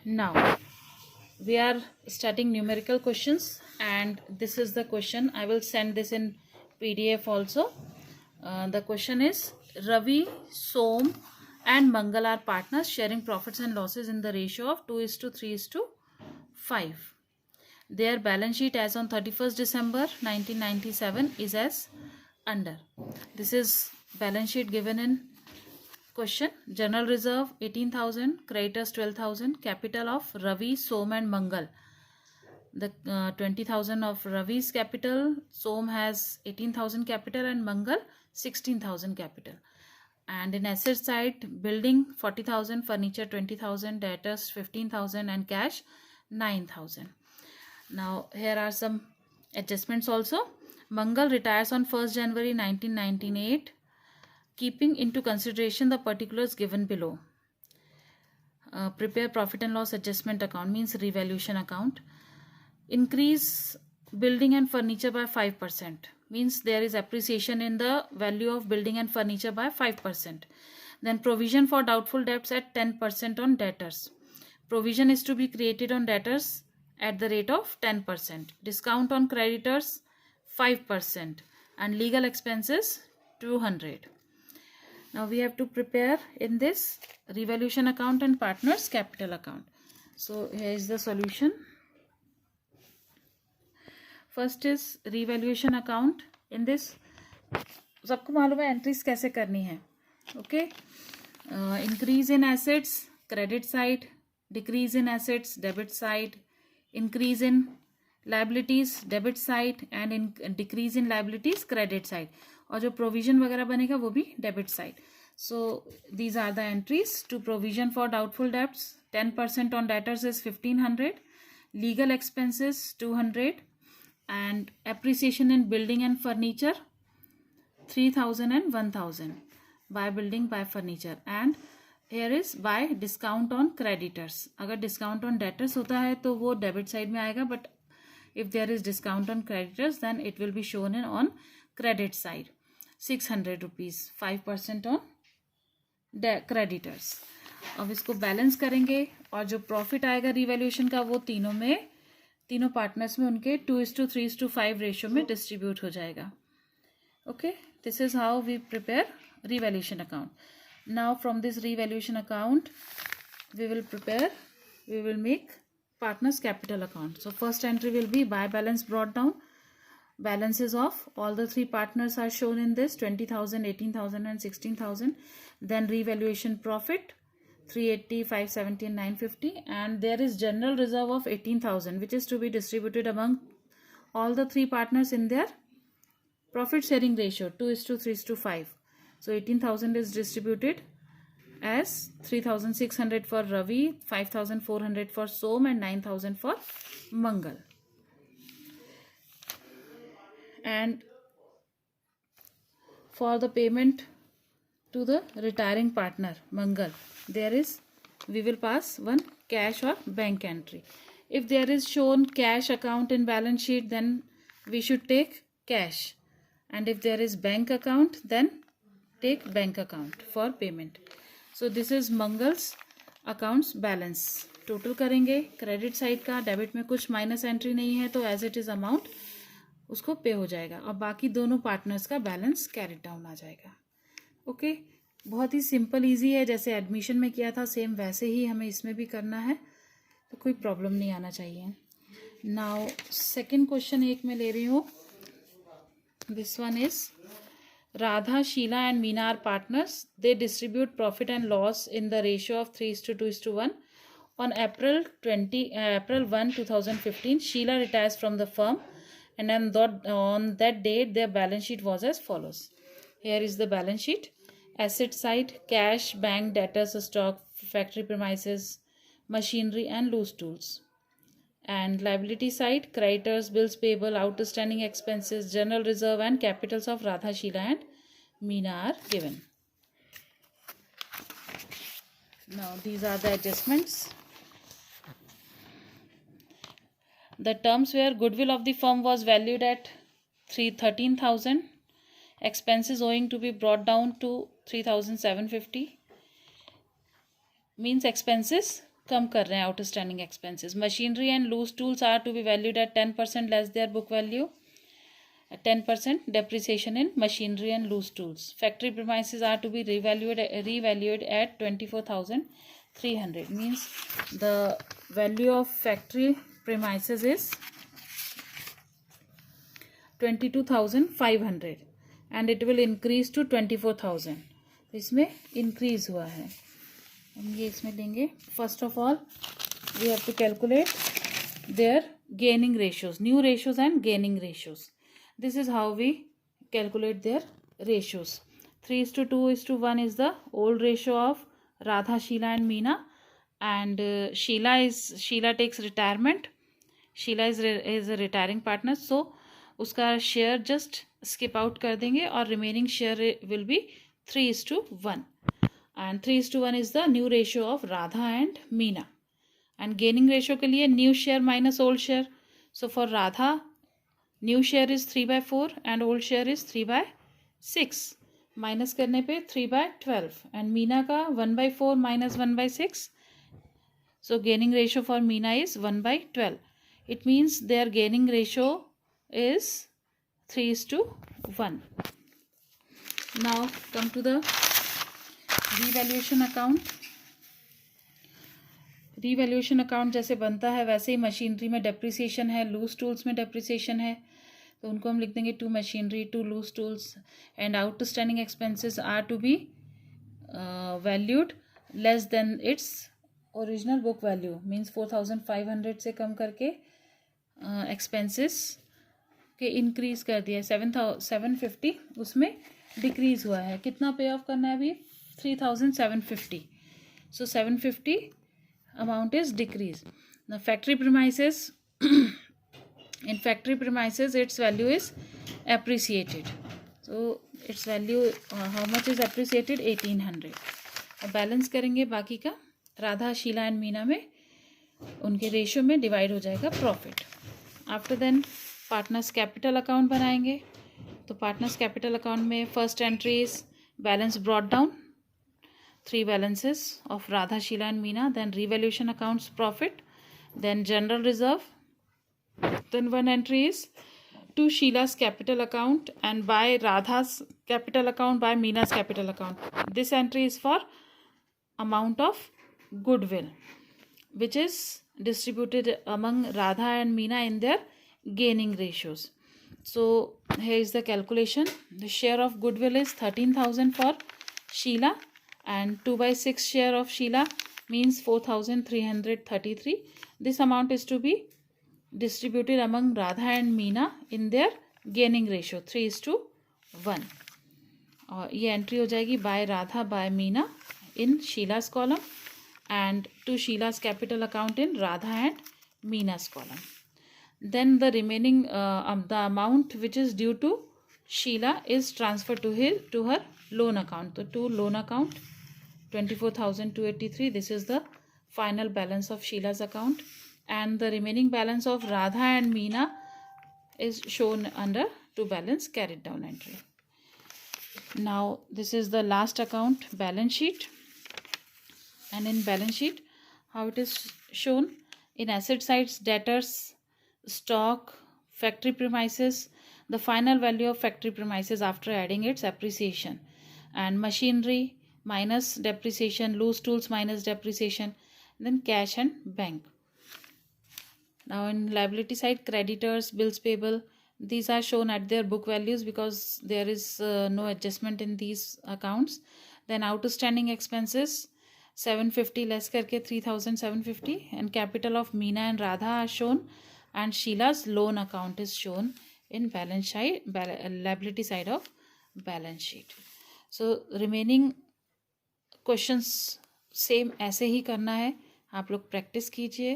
Now we are starting numerical questions, and this is the question. I will send this in PDF also. The question is, Ravi, Som and Mangal are partners sharing profits and losses in the ratio of 2:3:5. Their balance sheet as on 31st December 1997 is as under. This is balance sheet given in question. General reserve 18,000, creditors 12,000, capital of Ravi, Som and Mangal. The 20,000 of Ravi's capital, Som has 18,000 capital and Mangal 16,000 capital. And in asset side, building 40,000, furniture 20,000, debtors 15,000 and cash 9,000. Now here are some adjustments also. Mangal retires on 1st January 1998. Keeping into consideration the particulars given below. Prepare profit and loss adjustment account, means revaluation account. Increase building and furniture by 5%, means there is appreciation in the value of building and furniture by 5%. Then provision for doubtful debts at 10% on debtors. Provision is to be created on debtors at the rate of 10%. Discount on creditors 5% and legal expenses 200. Now we have to prepare in this revaluation account and partners capital account. So here is the solution. First is revaluation account. In this सबको मालूम है entries कैसे करनी है. Okay. Increase in assets credit side, decrease in assets debit side, increase in liabilities debit side and decrease in liabilities credit side. और जो provision वगैरह बनेगा वो भी debit side. So these are the entries. To provision for doubtful debts 10% on debtors is 1500, legal expenses 200 and appreciation in building and furniture 3,000 and 1,000 by building by furniture. And here is by discount on creditors. अगर discount on debtors होता है तो वो debit side में आएगा, but if there is discount on creditors then it will be shown in on credit side. 600 rupees, 5% on creditors. अब इसको balance करेंगे और जो प्रॉफिट आएगा रिवैल्यूएशन का वो तीनों पार्टनर्स में उनके 2:3:5 रेशियो में डिस्ट्रीब्यूट हो जाएगा. Okay, this is how we prepare revaluation account. Now from this revaluation account we will make partners capital account. So first entry will be by balance brought down. Balances of all the three partners are shown in this: 20,000, 18,000 and 16,000. Then revaluation profit 380, 570 and 950, and there is general reserve of 18,000 which is to be distributed among all the three partners in their profit sharing ratio 2:3:5. So 18,000 is distributed as 3,600 for Ravi, 5,400 for Som and 9,000 for Mangal. And for the payment to the retiring partner Mangal, we will pass one cash or bank entry. If there is shown cash account in balance sheet, then we should take cash, and if there is bank account then take bank account for payment. So this is Mangal's accounts balance. Total करेंगे. Credit side का debit में कुछ minus entry नहीं है तो as it is amount उसको पे हो जाएगा और बाकी दोनों पार्टनर्स का बैलेंस कैरी डाउन आ जाएगा. ओके, बहुत ही सिंपल इजी है. जैसे एडमिशन में किया था सेम वैसे ही हमें इसमें भी करना है, तो कोई प्रॉब्लम नहीं आना चाहिए. नाउ सेकंड क्वेश्चन एक मैं ले रही हूँ. This one is Radha, Sheila and Meena are partners. They distribute profit and loss in the ratio of 3:2:1. On April 1, 2015, Sheila retires from the firm, and on that date their balance sheet was as follows. Here is the balance sheet. Asset side: cash, bank, debtors, stock, factory premises, machinery and loose tools. And liability side: creditors, bills payable, outstanding expenses, general reserve and capitals of Radha, Sheila and Meena are given. Now these are the adjustments. The terms where goodwill of the firm was valued at 13,000, expenses owing to be brought down to 3,750, means expenses कम कर रहे हैं outstanding expenses. Machinery and loose tools are to be valued at 10% less their book value. 10% depreciation in machinery and loose tools. Factory premises are to be revalued at 24,300. Means the value of factory premises is 22,500 and it will increase to 24,000. तो इसमें increase हुआ है. हम ये इसमें लेंगे. First of all, we have to calculate their gaining ratios, new ratios and gaining ratios. This is how we calculate their ratios. 3:2:1 is the old ratio of Radha, Sheila and Meena, and Sheila takes retirement. Sheila is a retiring partner, so उसका share just skip out कर देंगे और remaining share will be 3:1, and 3:1 is the new ratio of Radha and Meena. And gaining ratio के लिए new share minus old share. So for Radha, new share is 3/4 and old share is 3/6. Minus करने पे 3/12 and Meena का 1/4 minus 1/6. So gaining ratio for Meena is 1/12. It means their gaining ratio is 3:1. Now come to the revaluation account. Revaluation account जैसे बनता है वैसे ही machinery में depreciation है, लूज टूल्स में डेप्रिसिएशन है, तो उनको हम लिख देंगे 2 machinery 2 loose tools and outstanding expenses are to be valued less than its original book value. Means 4,500 से कम करके एक्सपेंसेस के इंक्रीज कर दिया. 750 उसमें डिक्रीज हुआ है. कितना पे ऑफ करना है अभी? 3,750. सो 750 amount is decreased. Now factory premises, in factory premises its value is appreciated. So its value how much is appreciated? 1,800. अब बैलेंस करेंगे बाकी का. राधा, शीला एंड मीना में उनके रेशियो में डिवाइड हो जाएगा profit. After then partners capital account बनाएंगे. तो पार्टनर्स कैपिटल अकाउंट में first entry is balance brought down, 3 balances of Radha, Sheila and Meena, then revaluation accounts profit, then general reserve, then one entry is to Sheila's capital account and by Radha's capital account, by Meena's capital account. This entry is for amount of goodwill which is distributed among Radha and Meena in their gaining ratios. So here is the calculation. The share of goodwill is 13,000 for Sheila and 2/6 share of Sheila means 4,333. This amount is to be distributed among Radha and Meena in their gaining ratio 3:1. और ये entry हो जाएगी by Radha by Meena in Sheila's column and to Sheila's capital account in Radha and Meena's column. Then the remaining the amount which is due to Sheila is transferred to her loan account. So to loan account 24,283. This is the final balance of Sheila's account, and the remaining balance of Radha and Meena is shown under to balance carried down entry. Now this is the last account, balance sheet, and in balance sheet how it is shown. In asset sides, debtors, stock, factory premises, the final value of factory premises after adding its appreciation, and machinery minus depreciation, loose tools minus depreciation, then cash and bank. Now in liability side, creditors, bills payable, these are shown at their book values because there is no adjustment in these accounts. Then outstanding expenses 750 less करके 3,750 and capital of Meena and Radha are shown and Sheila's loan account is shown in balance sheet, liability side of balance sheet. So remaining questions same ऐसे ही करना है. आप लोग practice कीजिए.